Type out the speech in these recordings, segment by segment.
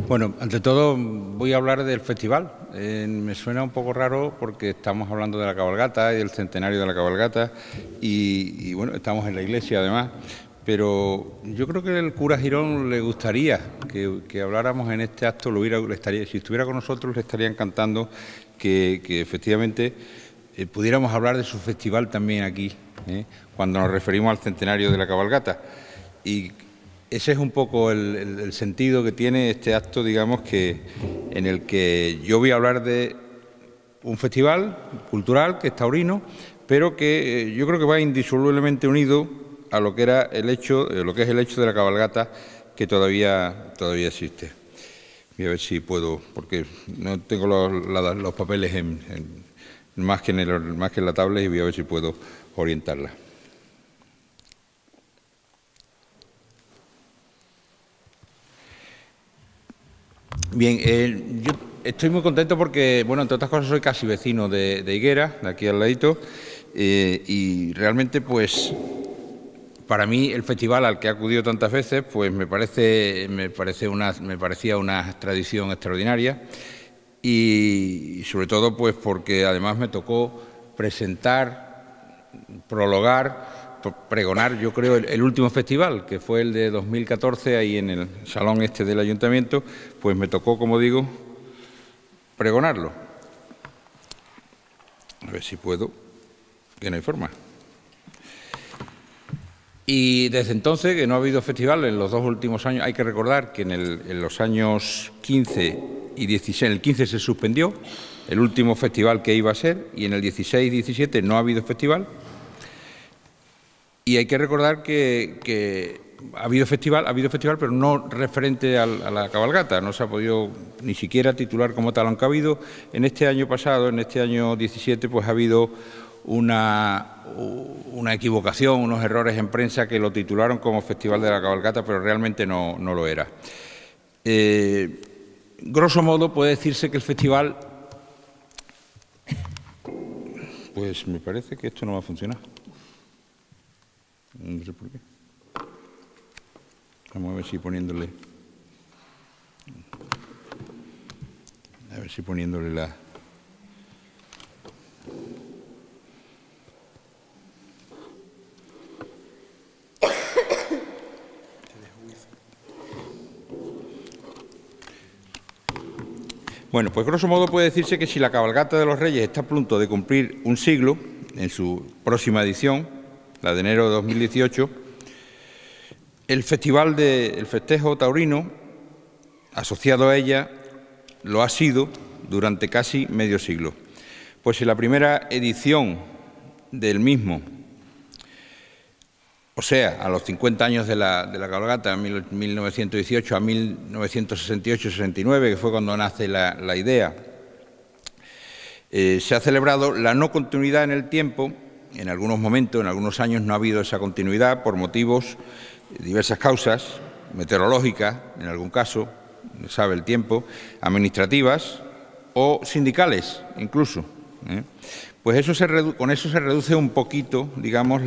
Bueno, ante todo voy a hablar del festival. Me suena un poco raro porque estamos hablando de la cabalgata y del centenario de la cabalgata y bueno, estamos en la iglesia además, pero yo creo que al cura Girón le gustaría que habláramos en este acto, si estuviera con nosotros le estaría encantando que efectivamente pudiéramos hablar de su festival también aquí, cuando nos referimos al centenario de la cabalgata. Y ese es un poco el sentido que tiene este acto, digamos, en el que yo voy a hablar de un festival cultural que es taurino, pero que yo creo que va indisolublemente unido a lo que era el hecho de la cabalgata, que todavía existe. Voy a ver si puedo, porque no tengo los papeles más que en la tablet, y voy a ver si puedo orientarla. Bien, yo estoy muy contento porque, bueno, entre otras cosas soy casi vecino de Higuera, de aquí al ladito, y realmente, pues, para mí el festival al que he acudido tantas veces, pues me parecía una tradición extraordinaria y sobre todo, pues, porque además me tocó presentar, prologar, pregonar, yo creo, el último festival, que fue el de 2014, ahí en el salón este del Ayuntamiento, pues me tocó, como digo, pregonarlo. A ver si puedo, que no hay forma. Y desde entonces, que no ha habido festival en los dos últimos años, hay que recordar que en los años 15 y 16, en el 15 se suspendió el último festival que iba a ser, y en el 16 y 17 no ha habido festival. Y hay que recordar que ha habido festival, pero no referente a la cabalgata. No se ha podido ni siquiera titular como tal, aunque ha habido en este año pasado, en este año 17, pues ha habido una equivocación, unos errores en prensa que lo titularon como Festival de la Cabalgata, pero realmente no lo era. Grosso modo puede decirse que el festival... Pues me parece que esto no va a funcionar. No sé por qué. Vamos a ver si poniéndole... la... Bueno, pues grosso modo puede decirse que si la cabalgata de los Reyes está a punto de cumplir un siglo, en su próxima edición, la de enero de 2018, el festejo taurino, asociado a ella, lo ha sido durante casi medio siglo. Pues en la primera edición del mismo, o sea, a los 50 años de la cabalgata, 1918 a 1968-69, que fue cuando nace la idea, se ha celebrado la no continuidad en el tiempo. En algunos momentos, en algunos años, no ha habido esa continuidad por motivos, diversas causas, meteorológicas, en algún caso, no sabe el tiempo, administrativas o sindicales, incluso. Pues con eso se reduce un poquito, digamos,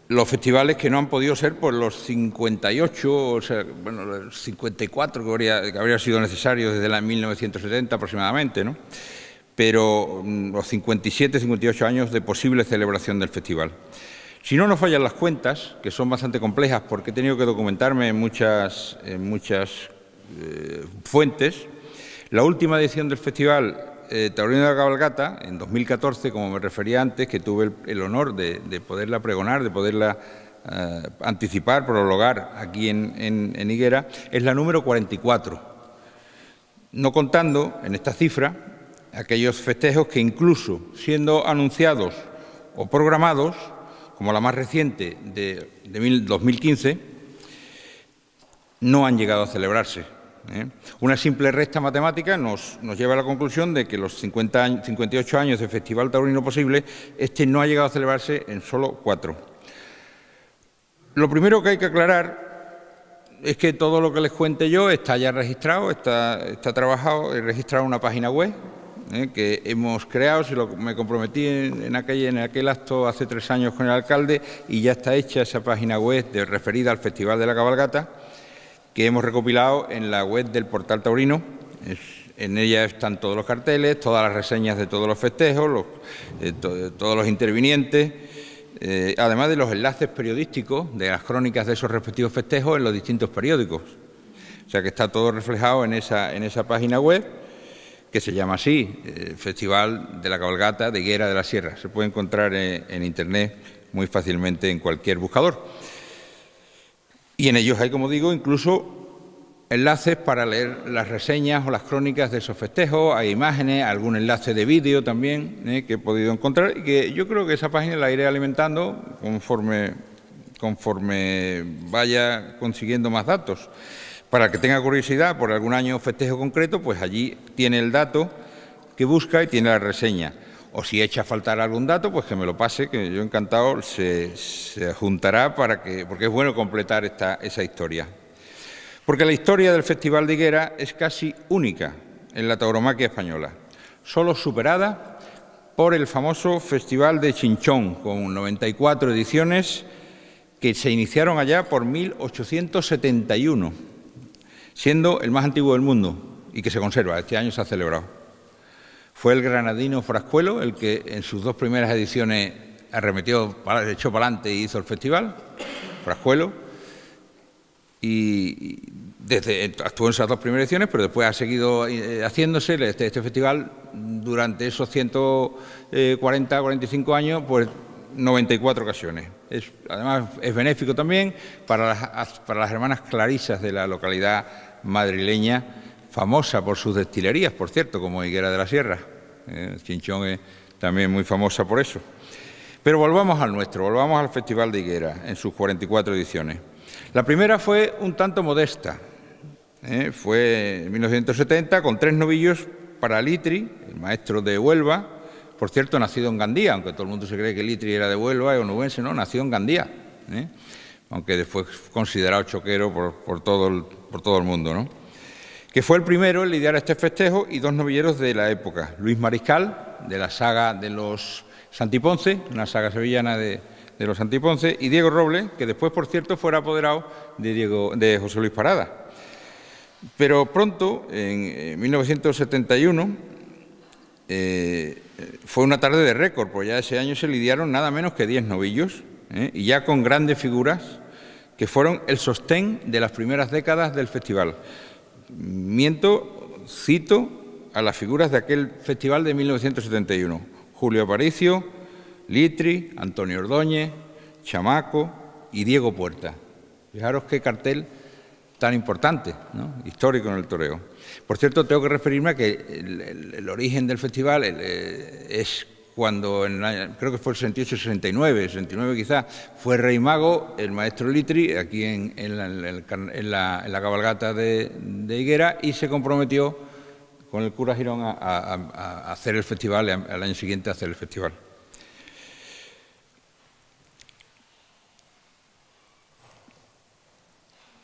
los festivales que no han podido ser por los 58, o sea, bueno, los 54 que habría sido necesario desde la 1970 aproximadamente, ¿no? Pero los 57, 58 años de posible celebración del festival. Si no nos fallan las cuentas, que son bastante complejas porque he tenido que documentarme en muchas fuentes, la última edición del festival Taurino de la Cabalgata, en 2014, como me refería antes, que tuve el honor de poderla pregonar, de poderla anticipar, prologar aquí en Higuera, es la número 44, no contando en esta cifra aquellos festejos que incluso siendo anunciados o programados, como la más reciente de 2015, no han llegado a celebrarse. Una simple resta matemática nos lleva a la conclusión de que los 58 años de Festival Taurino posible, este no ha llegado a celebrarse en solo 4. Lo primero que hay que aclarar es que todo lo que les cuente yo está ya registrado, está trabajado, he registrado una página web que hemos creado, me comprometí en aquel acto hace 3 años con el alcalde, y ya está hecha esa página web referida al Festival de la Cabalgata, que hemos recopilado en la web del Portal Taurino. En ella están todos los carteles, todas las reseñas de todos los festejos, todos los intervinientes, además de los enlaces periodísticos de las crónicas de esos respectivos festejos en los distintos periódicos. O sea que está todo reflejado en esa página web, que se llama así, Festival de la Cabalgata de Higuera de la Sierra. Se puede encontrar en Internet muy fácilmente en cualquier buscador. Y en ellos hay, como digo, incluso enlaces para leer las reseñas o las crónicas de esos festejos, hay imágenes, algún enlace de vídeo también que he podido encontrar, y que yo creo que esa página la iré alimentando conforme vaya consiguiendo más datos. Para el que tenga curiosidad por algún año festejo concreto, pues allí tiene el dato que busca y tiene la reseña. O si echa a faltar algún dato, pues que me lo pase, que yo encantado se juntará porque es bueno completar esa historia. Porque la historia del Festival de Higuera es casi única en la tauromaquia española, solo superada por el famoso Festival de Chinchón, con 94 ediciones que se iniciaron allá por 1871, siendo el más antiguo del mundo y que se conserva. Este año se ha celebrado. Fue el granadino Frascuelo el que en sus 2 primeras ediciones echó para adelante y hizo el festival, Frascuelo. Y actuó en esas 2 primeras ediciones, pero después ha seguido haciéndose este festival durante esos 140, 45 años, pues 94 ocasiones. Además, es benéfico también para las hermanas clarisas de la localidad madrileña, famosa por sus destilerías, por cierto, como Higuera de la Sierra. Chinchón es también muy famosa por eso. Pero volvamos al nuestro, volvamos al Festival de Higuera en sus 44 ediciones. La primera fue un tanto modesta, fue en 1970 con 3 novillos para Litri, el maestro de Huelva, por cierto nacido en Gandía, aunque todo el mundo se cree que Litri era de Huelva, es onubense, no, nació en Gandía, aunque después considerado choquero por todo el mundo, ¿no? Que fue el primero en lidiar este festejo, y 2 novilleros de la época, Luis Mariscal, de la saga de los Santiponce, una saga sevillana de los Santiponce, y Diego Robles, que después, por cierto, fuera apoderado de José Luis Parada. Pero pronto, en 1971, fue una tarde de récord, pues ya ese año se lidiaron nada menos que 10 novillos, y ya con grandes figuras que fueron el sostén de las primeras décadas del festival. Cito a las figuras de aquel festival de 1971, Julio Aparicio, Litri, Antonio Ordóñez, Chamaco y Diego Puerta. Fijaros qué cartel tan importante, ¿no? Histórico en el toreo. Por cierto, tengo que referirme a que el origen del festival es cuando, creo que fue el 68-69 quizás, fue Rey Mago, el maestro Litri, aquí en la cabalgata de Higuera, y se comprometió con el cura Girón a hacer el festival, al año siguiente a hacer el festival.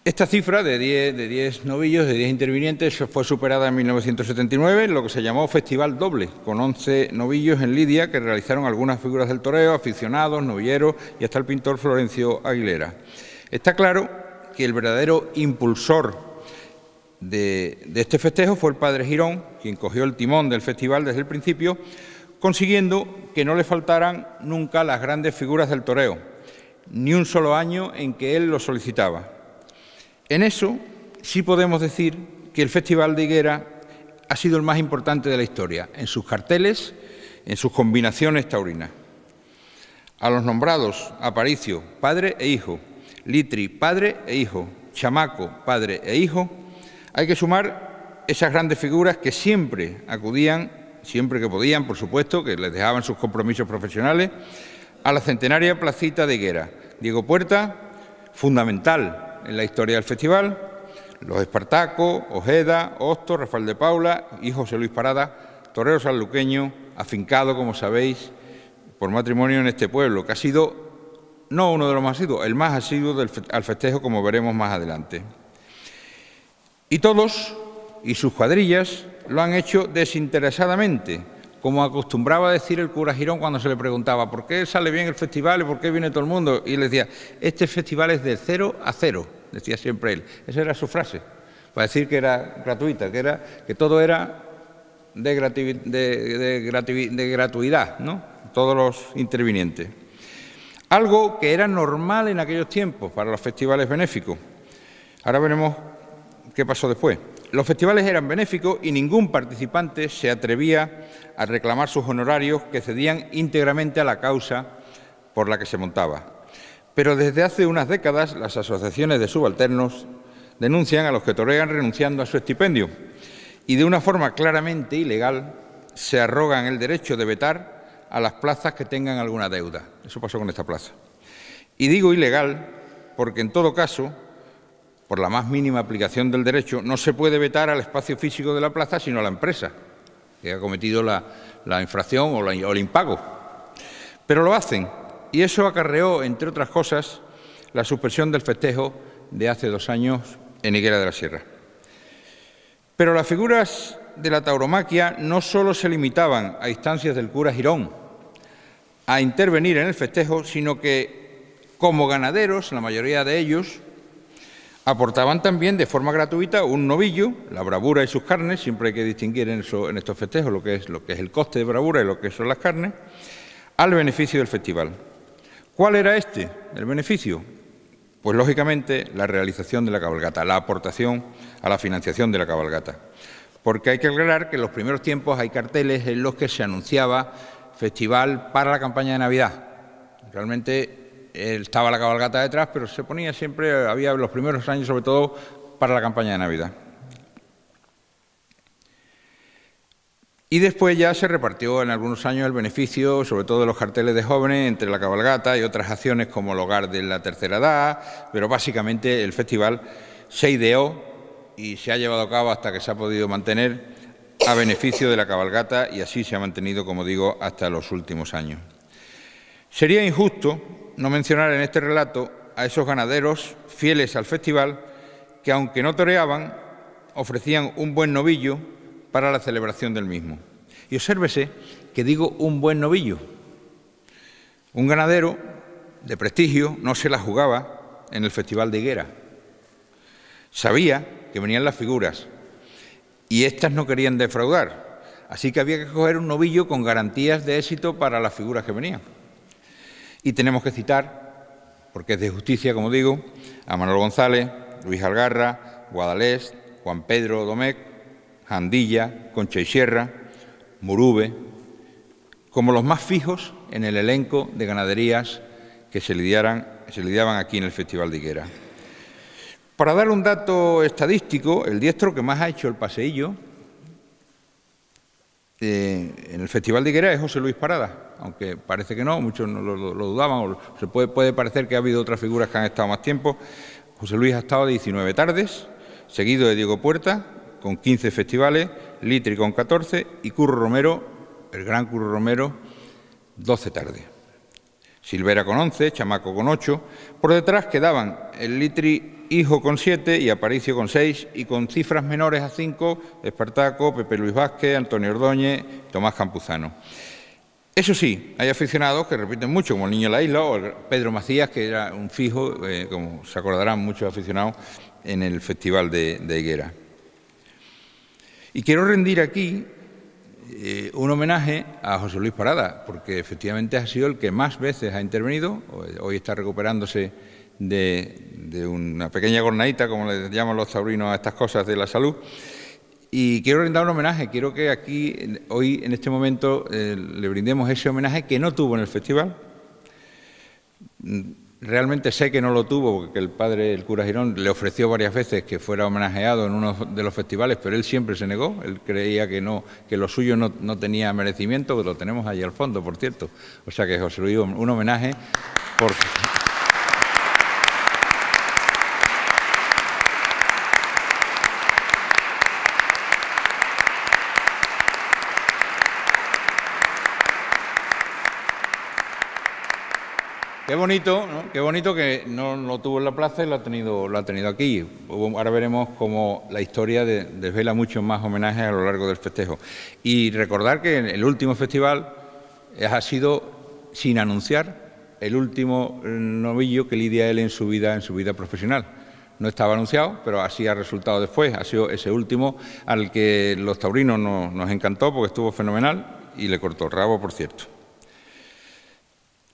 Esta cifra de 10 novillos, de 10 intervinientes, fue superada en 1979 en lo que se llamó Festival Doble, con 11 novillos en lidia que realizaron algunas figuras del toreo, aficionados, novilleros y hasta el pintor Florencio Aguilera. Está claro que el verdadero impulsor de este festejo fue el padre Girón, quien cogió el timón del festival desde el principio, consiguiendo que no le faltaran nunca las grandes figuras del toreo, ni un solo año en que él lo solicitaba. En eso sí podemos decir que el Festival de Higuera ha sido el más importante de la historia, en sus carteles, en sus combinaciones taurinas. A los nombrados Aparicio, padre e hijo, Litri, padre e hijo, Chamaco, padre e hijo, hay que sumar esas grandes figuras que siempre acudían, siempre que podían, por supuesto, que les dejaban sus compromisos profesionales, a la centenaria placita de Higuera. Diego Puerta, fundamental en la historia del festival, los Espartaco, Ojeda, Hosto, Rafael de Paula y José Luis Parada, torero sanluqueño, afincado, como sabéis, por matrimonio en este pueblo, que ha sido, no uno de los más asiduos, el más asiduo al festejo, como veremos más adelante. Y todos y sus cuadrillas lo han hecho desinteresadamente, como acostumbraba a decir el cura Girón cuando se le preguntaba ¿por qué sale bien el festival y por qué viene todo el mundo? Y le decía, este festival es de 0 a 0, decía siempre él. Esa era su frase, para decir que era gratuita, que todo era de gratuidad, ¿no? Todos los intervinientes. Algo que era normal en aquellos tiempos para los festivales benéficos. Ahora veremos qué pasó después. Los festivales eran benéficos y ningún participante se atrevía a reclamar sus honorarios que cedían íntegramente a la causa por la que se montaba. Pero desde hace unas décadas las asociaciones de subalternos denuncian a los que torean renunciando a su estipendio y de una forma claramente ilegal se arrogan el derecho de vetar a las plazas que tengan alguna deuda. Eso pasó con esta plaza. Y digo ilegal porque en todo caso, por la más mínima aplicación del derecho, no se puede vetar al espacio físico de la plaza, sino a la empresa que ha cometido la infracción o el impago. Pero lo hacen, y eso acarreó, entre otras cosas, la suspensión del festejo de hace 2 años en Higuera de la Sierra. Pero las figuras de la tauromaquia no solo se limitaban a instancias del cura Girón a intervenir en el festejo, sino que, como ganaderos, la mayoría de ellos, aportaban también de forma gratuita un novillo, la bravura y sus carnes, siempre hay que distinguir en estos festejos lo que es el coste de bravura y lo que son las carnes, al beneficio del festival. ¿Cuál era el beneficio? Pues lógicamente la realización de la cabalgata, la aportación a la financiación de la cabalgata. Porque hay que aclarar que en los primeros tiempos hay carteles en los que se anunciaba festival para la campaña de Navidad. Realmente estaba la cabalgata detrás, pero se ponía siempre, había los primeros años sobre todo para la campaña de Navidad. Y después ya se repartió en algunos años el beneficio, sobre todo de los carteles de jóvenes, entre la cabalgata y otras acciones como el hogar de la tercera edad, pero básicamente el festival se ideó y se ha llevado a cabo hasta que se ha podido mantener a beneficio de la cabalgata y así se ha mantenido, como digo, hasta los últimos años. Sería injusto no mencionar en este relato a esos ganaderos fieles al festival que, aunque no toreaban, ofrecían un buen novillo para la celebración del mismo. Y obsérvese que digo un buen novillo. Un ganadero de prestigio no se la jugaba en el Festival de Higuera. Sabía que venían las figuras y éstas no querían defraudar, así que había que coger un novillo con garantías de éxito para las figuras que venían. Y tenemos que citar, porque es de justicia, como digo, a Manuel González, Luis Algarra, Guadalest, Juan Pedro Domecq, Jandilla, Concha y Sierra, Murube, como los más fijos en el elenco de ganaderías que se lidiaban aquí en el Festival de Higuera. Para dar un dato estadístico, el diestro que más ha hecho el paseillo en el Festival de Higuera es José Luis Parada, aunque parece que no, muchos lo dudaban, o puede parecer que ha habido otras figuras que han estado más tiempo. José Luis ha estado 19 tardes, seguido de Diego Puerta, con 15 festivales, Litri con 14 y Curro Romero, el gran Curro Romero, 12 tardes. Silvera con 11, Chamaco con 8, por detrás quedaban el Litri Hijo con 7 y Aparicio con 6 y con cifras menores a 5, Espartaco, Pepe Luis Vázquez, Antonio Ordóñez, Tomás Campuzano. Eso sí, hay aficionados que repiten mucho, como el Niño de la Isla o el Pedro Macías, que era un fijo, como se acordarán muchos aficionados, en el Festival de Higuera. Y quiero rendir aquí un homenaje a José Luis Parada, porque efectivamente ha sido el que más veces ha intervenido, hoy está recuperándose de una pequeña jornadita, como le llaman los taurinos a estas cosas de la salud, y quiero rendir un homenaje, quiero que aquí, hoy, en este momento, le brindemos ese homenaje que no tuvo en el festival. Realmente sé que no lo tuvo, porque el padre, el cura Girón, le ofreció varias veces que fuera homenajeado en uno de los festivales, pero él siempre se negó, él creía que lo suyo no tenía merecimiento, que lo tenemos allí al fondo, por cierto. O sea que, José Luis, un homenaje por... Qué bonito, ¿no? Qué bonito que no lo tuvo en la plaza y lo ha tenido aquí. Ahora veremos cómo la historia desvela muchos más homenajes a lo largo del festejo. Y recordar que el último festival ha sido, sin anunciar, el último novillo que lidia él en su vida profesional. No estaba anunciado, pero así ha resultado después. Ha sido ese último al que los taurinos nos encantó porque estuvo fenomenal y le cortó el rabo, por cierto.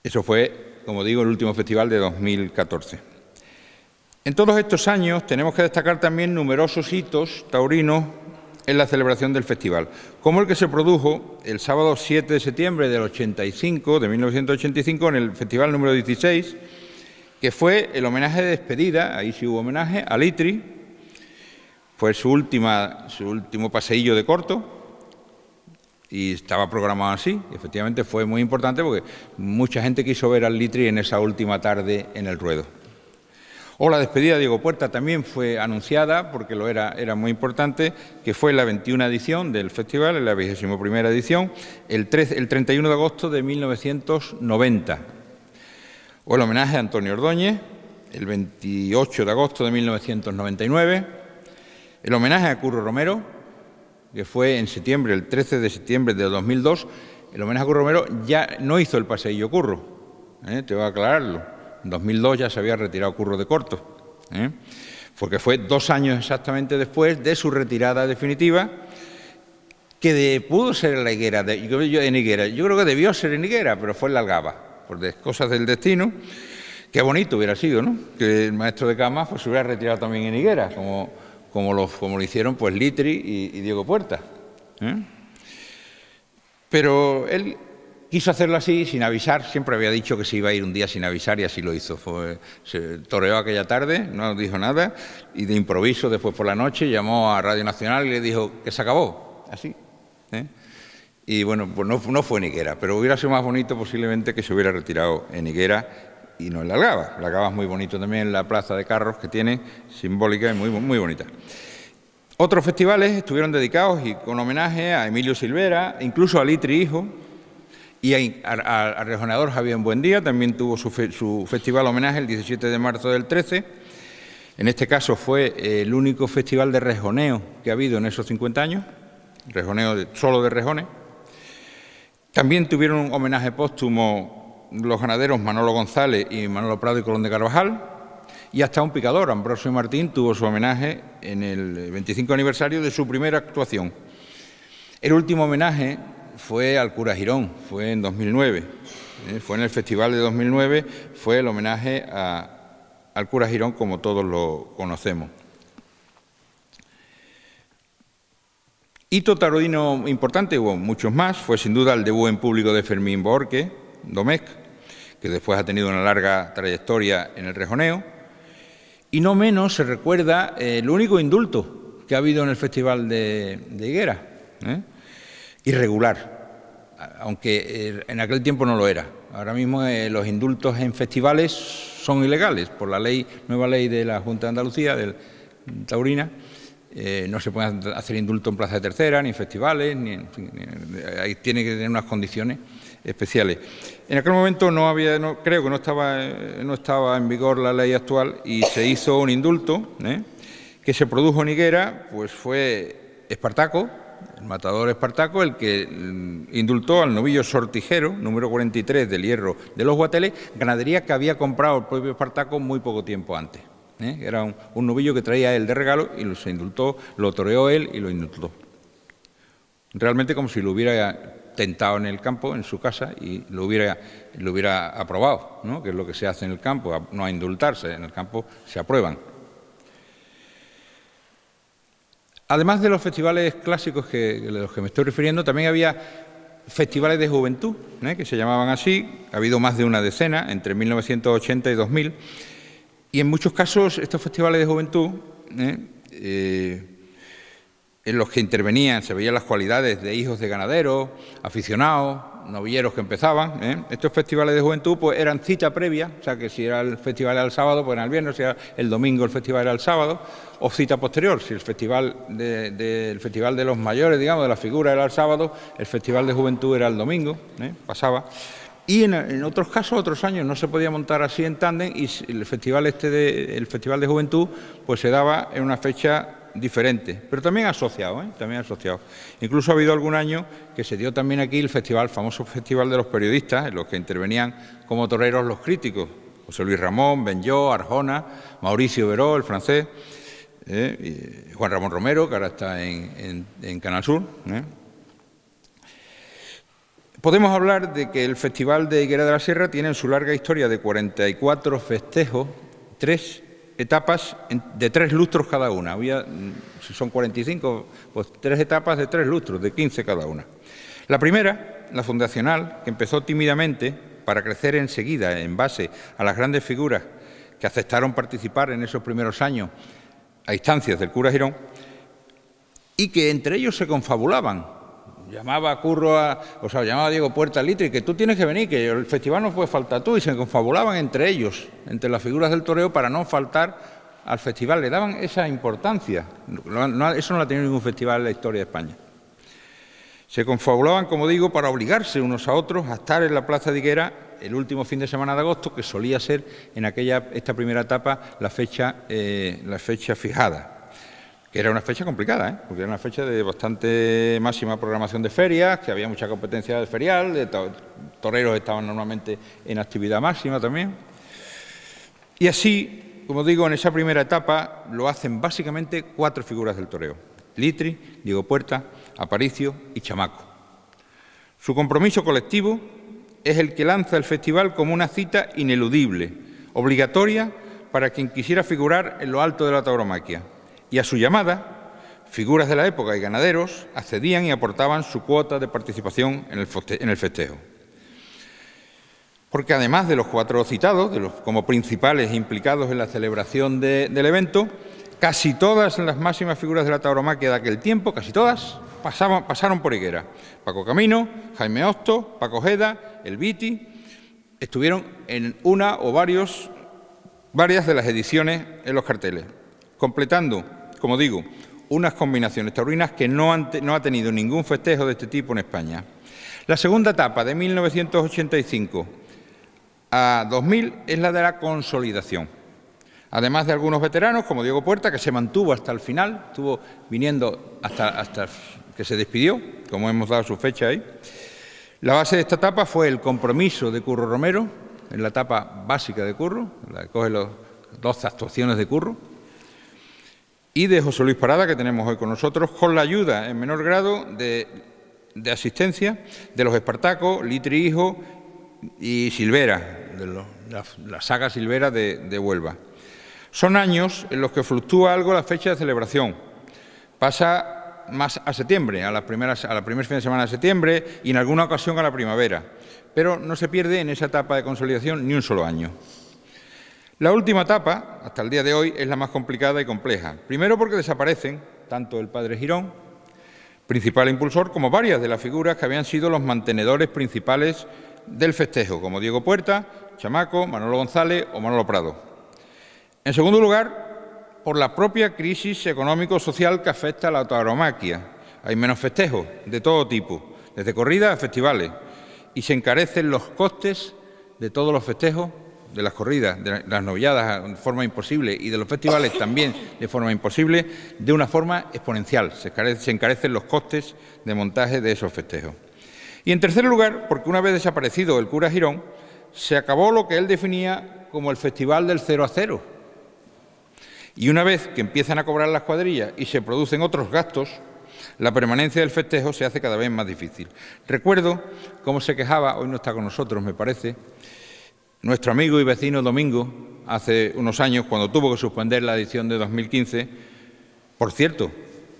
Eso fue, como digo, el último festival de 2014. En todos estos años tenemos que destacar también numerosos hitos taurinos en la celebración del festival, como el que se produjo el sábado 7 de septiembre del 85, de 1985, en el festival número 16, que fue el homenaje de despedida, ahí sí hubo homenaje, a Litri. Fue su último paseillo de corto y estaba programado así. Efectivamente fue muy importante porque mucha gente quiso ver al Litri en esa última tarde en el ruedo. O la despedida de Diego Puerta también fue anunciada, porque lo era muy importante, que fue la 21 edición del festival, en la 21ª edición, el 31 de agosto de 1990. O el homenaje a Antonio Ordóñez, el 28 de agosto de 1999. El homenaje a Curro Romero, que fue en septiembre, el 13 de septiembre de 2002. El homenaje a Curro Romero ya no hizo el paseillo Curro, te voy a aclararlo. En 2002 ya se había retirado Curro de corto, porque fue 2 años exactamente después de su retirada definitiva, que pudo ser en la higuera, en Higuera. Yo creo que debió ser en Higuera, pero fue en la Algaba, por cosas del destino. Qué bonito hubiera sido, ¿no?, que el maestro de Camas pues se hubiera retirado también en Higuera, como lo hicieron pues Litri y Diego Puerta. Pero él quiso hacerlo así, sin avisar. Siempre había dicho que se iba a ir un día sin avisar y así lo hizo. Se toreó aquella tarde, no dijo nada, y de improviso, después por la noche, llamó a Radio Nacional y le dijo que se acabó, así. Y bueno, pues no fue en Higuera, pero hubiera sido más bonito posiblemente que se hubiera retirado en Higuera y no en la Algaba. La Algaba es muy bonito también, la plaza de carros que tiene, simbólica y muy bonita. Otros festivales estuvieron dedicados y con homenaje a Emilio Silvera, incluso a Litri hijo, y al rejoneador Javier Buendía. También tuvo su festival homenaje el 17 de marzo del 13. En este caso fue el único festival de rejoneo que ha habido en esos 50 años, rejoneo solo de rejones. También tuvieron un homenaje póstumo los ganaderos Manolo González y Manolo Prado y Colón de Carvajal, y hasta un picador, Ambrosio Martín, tuvo su homenaje en el 25 aniversario de su primera actuación. El último homenaje fue al cura Girón, fue en 2009, fue en el festival de 2009, fue el homenaje al cura Girón como todos lo conocemos. Hito taurino importante, hubo muchos más, fue sin duda el debut en público de Fermín Bohorque, Domecq, que después ha tenido una larga trayectoria en el rejoneo. Y no menos se recuerda el único indulto que ha habido en el Festival de Higuera, irregular, aunque en aquel tiempo no lo era. Ahora mismo los indultos en festivales son ilegales por la nueva ley de la Junta de Andalucía, taurina. No se puede hacer indulto en plaza de tercera, ni en festivales, ahí tiene que tener unas condiciones especiales. En aquel momento creo que no estaba en vigor la ley actual y se hizo un indulto que se produjo en Higuera, pues fue Espartaco, el matador Espartaco, el que indultó al novillo Sortijero, número 43 del Hierro de los Guateles, ganadería que había comprado el propio Espartaco muy poco tiempo antes. Era un novillo que traía él de regalo y se indultó, lo toreó él y lo indultó. Realmente como si lo hubiera tentado en el campo, en su casa, y lo hubiera aprobado, ¿no?, que es lo que se hace en el campo, no a indultarse, en el campo se aprueban. Además de los festivales clásicos de los que me estoy refiriendo, también había festivales de juventud, que se llamaban así. Ha habido más de una decena, entre 1980 y 2000, y en muchos casos estos festivales de juventud, en los que intervenían, se veían las cualidades de hijos de ganaderos, aficionados, novilleros que empezaban. Estos festivales de juventud pues eran cita previa, o sea que si era el festival era el sábado, pues era el viernes, si era el domingo el festival era el sábado, o cita posterior, si el festival de los mayores, digamos, de la figura era el sábado, el festival de juventud era el domingo, pasaba. Y en otros casos, otros años, no se podía montar así en tándem y el festival de Juventud pues se daba en una fecha diferente, pero también asociado, también asociado. Incluso ha habido algún año que se dio también aquí el famoso festival de los periodistas, en los que intervenían como toreros los críticos, José Luis Ramón, Benlloch, Arjona, Mauricio Veró, el francés, y Juan Ramón Romero, que ahora está en Canal Sur. Podemos hablar de que el Festival de Higuera de la Sierra tiene en su larga historia de 44 festejos, 3 etapas de 3 lustros cada una. Si son 45, pues 3 etapas de 3 lustros, de 15 cada una. La primera, la fundacional, que empezó tímidamente para crecer enseguida en base a las grandes figuras que aceptaron participar en esos primeros años a instancias del cura Girón y que entre ellos se confabulaban. Llamaba a Diego Puerta al Litri, que tú tienes que venir, que el festival no puede faltar tú, y se confabulaban entre ellos, entre las figuras del toreo, para no faltar al festival. Le daban esa importancia. Eso no lo ha tenido ningún festival en la historia de España. Se confabulaban, como digo, para obligarse unos a otros a estar en la Plaza de Higuera el último fin de semana de agosto, que solía ser en esta primera etapa la fecha fijada. Que era una fecha complicada, porque era una fecha de bastante máxima programación de ferias, que había mucha competencia ferial, toreros estaban normalmente en actividad máxima también. Y así, como digo, en esa primera etapa lo hacen básicamente 4 figuras del toreo: Litri, Diego Puerta, Aparicio y Chamaco. Su compromiso colectivo es el que lanza el festival como una cita ineludible, obligatoria para quien quisiera figurar en lo alto de la tauromaquia. Y a su llamada, figuras de la época y ganaderos accedían y aportaban su cuota de participación en el festejo. Porque además de los 4 citados, como principales implicados en la celebración del evento, casi todas las máximas figuras de la tauromaquia de aquel tiempo, casi todas, pasaron por Higuera. Paco Camino, Jaime Hosto, Paco Ojeda, El Viti, estuvieron en una o varias de las ediciones en los carteles, completando, como digo, unas combinaciones taurinas que no ha tenido ningún festejo de este tipo en España. La segunda etapa, de 1985 a 2000, es la de la consolidación. Además de algunos veteranos, como Diego Puerta, que se mantuvo hasta el final, estuvo viniendo hasta que se despidió, como hemos dado su fecha ahí. La base de esta etapa fue el compromiso de Curro Romero, en la etapa básica de Curro, la que coge las 2 actuaciones de Curro, y de José Luis Parada, que tenemos hoy con nosotros, con la ayuda en menor grado de asistencia de los Espartacos, Litri Hijo y Silvera, de la saga Silvera de Huelva. Son años en los que fluctúa algo la fecha de celebración. Pasa más a septiembre, a la primer fin de semana de septiembre y en alguna ocasión a la primavera, pero no se pierde en esa etapa de consolidación ni un solo año. La última etapa, hasta el día de hoy, es la más complicada y compleja. Primero porque desaparecen tanto el padre Girón, principal impulsor, como varias de las figuras que habían sido los mantenedores principales del festejo, como Diego Puerta, Chamaco, Manolo González o Manolo Prado. En segundo lugar, por la propia crisis económico-social que afecta a la tauromaquia. Hay menos festejos de todo tipo, desde corridas a festivales, y se encarecen los costes de todos los festejos, de las corridas, de las novilladas de forma imposible y de los festivales también de forma imposible, de una forma exponencial. Se encarecen los costes de montaje de esos festejos. Y en tercer lugar, porque una vez desaparecido el cura Girón, se acabó lo que él definía como el festival del 0 a 0. Y una vez que empiezan a cobrar las cuadrillas y se producen otros gastos, la permanencia del festejo se hace cada vez más difícil. Recuerdo cómo se quejaba, hoy no está con nosotros, me parece, nuestro amigo y vecino Domingo, hace unos años, cuando tuvo que suspender la edición de 2015, por cierto,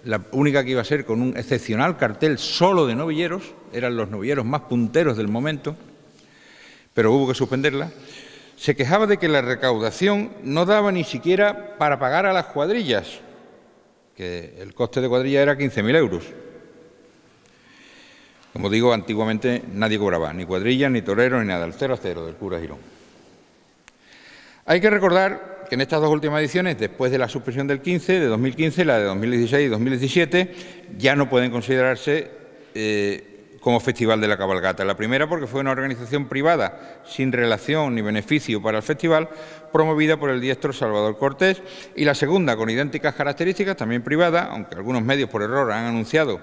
la única que iba a ser con un excepcional cartel solo de novilleros, eran los novilleros más punteros del momento, pero hubo que suspenderla. Se quejaba de que la recaudación no daba ni siquiera para pagar a las cuadrillas, que el coste de cuadrilla era 15.000 euros. Como digo, antiguamente nadie cobraba, ni cuadrillas, ni toreros, ni nada, el 0 a 0 del cura Girón. Hay que recordar que en estas 2 últimas ediciones, después de la suspensión del 15, de 2015, la de 2016 y 2017, ya no pueden considerarse como Festival de la Cabalgata. La primera porque fue una organización privada sin relación ni beneficio para el festival, promovida por el diestro Salvador Cortés, y la segunda con idénticas características, también privada, aunque algunos medios por error han anunciado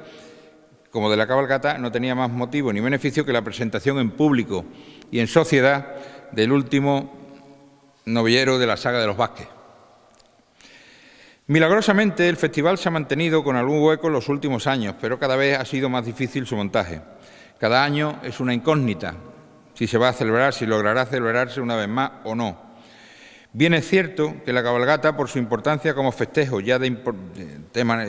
como de la cabalgata, no tenía más motivo ni beneficio que la presentación en público y en sociedad del último novillero de la saga de los Vázquez. Milagrosamente, el festival se ha mantenido con algún hueco en los últimos años, pero cada vez ha sido más difícil su montaje. Cada año es una incógnita si se va a celebrar, si logrará celebrarse una vez más o no. Bien es cierto que la cabalgata, por su importancia como festejo ya de tema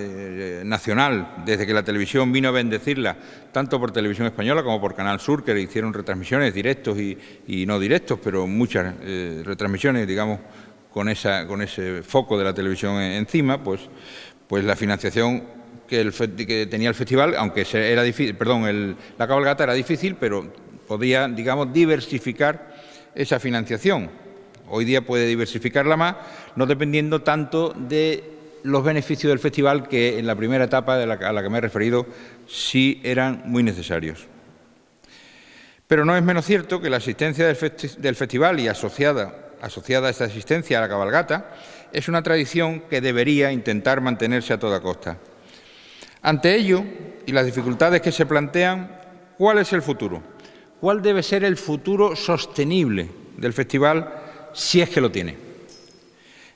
nacional, desde que la televisión vino a bendecirla, tanto por Televisión Española como por Canal Sur, que le hicieron retransmisiones directos y no directos, pero muchas retransmisiones, digamos, con ese foco de la televisión encima, pues la financiación que tenía el festival, aunque era difícil, la cabalgata era difícil, pero podía, digamos, diversificar esa financiación. Hoy día puede diversificarla más, no dependiendo tanto de los beneficios del festival, que en la primera etapa a la que me he referido sí eran muy necesarios. Pero no es menos cierto que la asistencia del festival y asociada a esta asistencia a la cabalgata es una tradición que debería intentar mantenerse a toda costa. Ante ello y las dificultades que se plantean, ¿cuál es el futuro? ¿Cuál debe ser el futuro sostenible del festival, si es que lo tiene?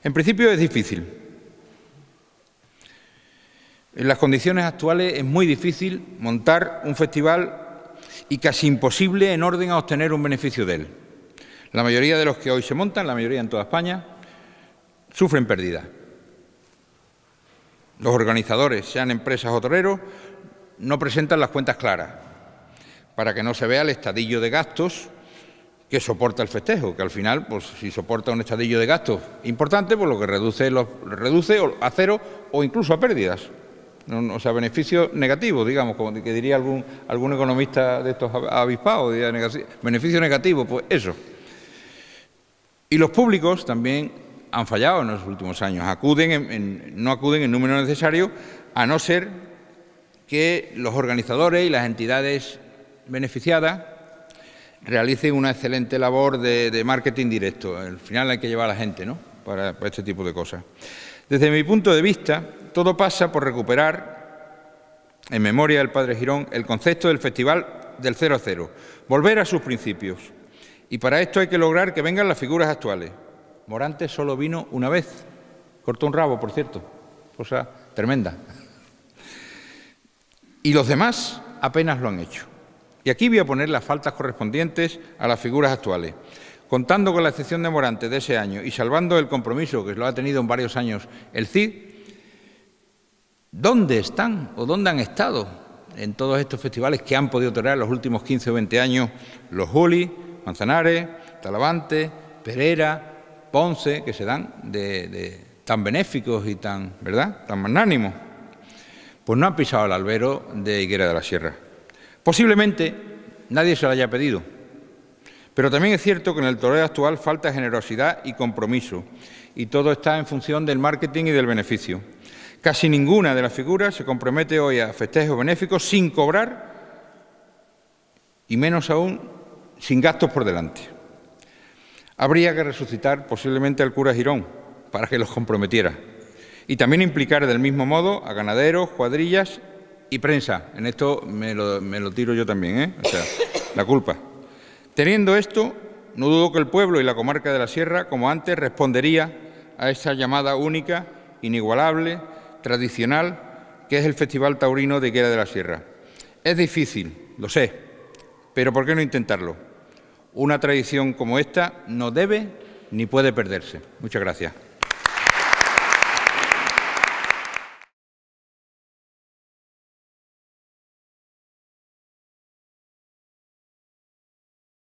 En principio es difícil. En las condiciones actuales es muy difícil montar un festival y casi imposible en orden a obtener un beneficio de él. La mayoría de los que hoy se montan, la mayoría en toda España, sufren pérdidas. Los organizadores, sean empresas o toreros, no presentan las cuentas claras para que no se vea el estadillo de gastos que soporta el festejo, que al final, pues si soporta un estadillo de gastos importante, pues lo que reduce a cero o incluso a pérdidas. O sea, beneficio negativo, digamos, como que diría algún economista de estos avispados, beneficio negativo, pues eso. Y los públicos también han fallado en los últimos años, no acuden en número necesario, a no ser que los organizadores y las entidades beneficiadas realicen una excelente labor de marketing directo. Al final hay que llevar a la gente, ¿no?, para este tipo de cosas. Desde mi punto de vista, todo pasa por recuperar, en memoria del padre Girón, el concepto del festival del 0 a 0, volver a sus principios. Y para esto hay que lograr que vengan las figuras actuales. Morante solo vino una vez, cortó un rabo, por cierto, cosa tremenda. Y los demás apenas lo han hecho. Y aquí voy a poner las faltas correspondientes a las figuras actuales. Contando con la excepción de Morante de ese año y salvando el compromiso que lo ha tenido en varios años el CID, ¿dónde están o dónde han estado en todos estos festivales que han podido torear los últimos 15 o 20 años los Juli, Manzanares, Talavante, Perera, Ponce, que se dan tan benéficos y tan magnánimos? Pues no han pisado el albero de Higuera de la Sierra. Posiblemente nadie se lo haya pedido, pero también es cierto que en el toreo actual falta generosidad y compromiso, y todo está en función del marketing y del beneficio. Casi ninguna de las figuras se compromete hoy a festejos benéficos sin cobrar, y menos aún sin gastos por delante. Habría que resucitar posiblemente al cura Girón para que los comprometiera, y también implicar del mismo modo a ganaderos, cuadrillas y prensa. En esto me lo tiro yo también, o sea, la culpa. Teniendo esto, no dudo que el pueblo y la comarca de la Sierra, como antes, respondería a esa llamada única, inigualable, tradicional, que es el Festival Taurino de Higuera de la Sierra. Es difícil, lo sé, pero ¿por qué no intentarlo? Una tradición como esta no debe ni puede perderse. Muchas gracias.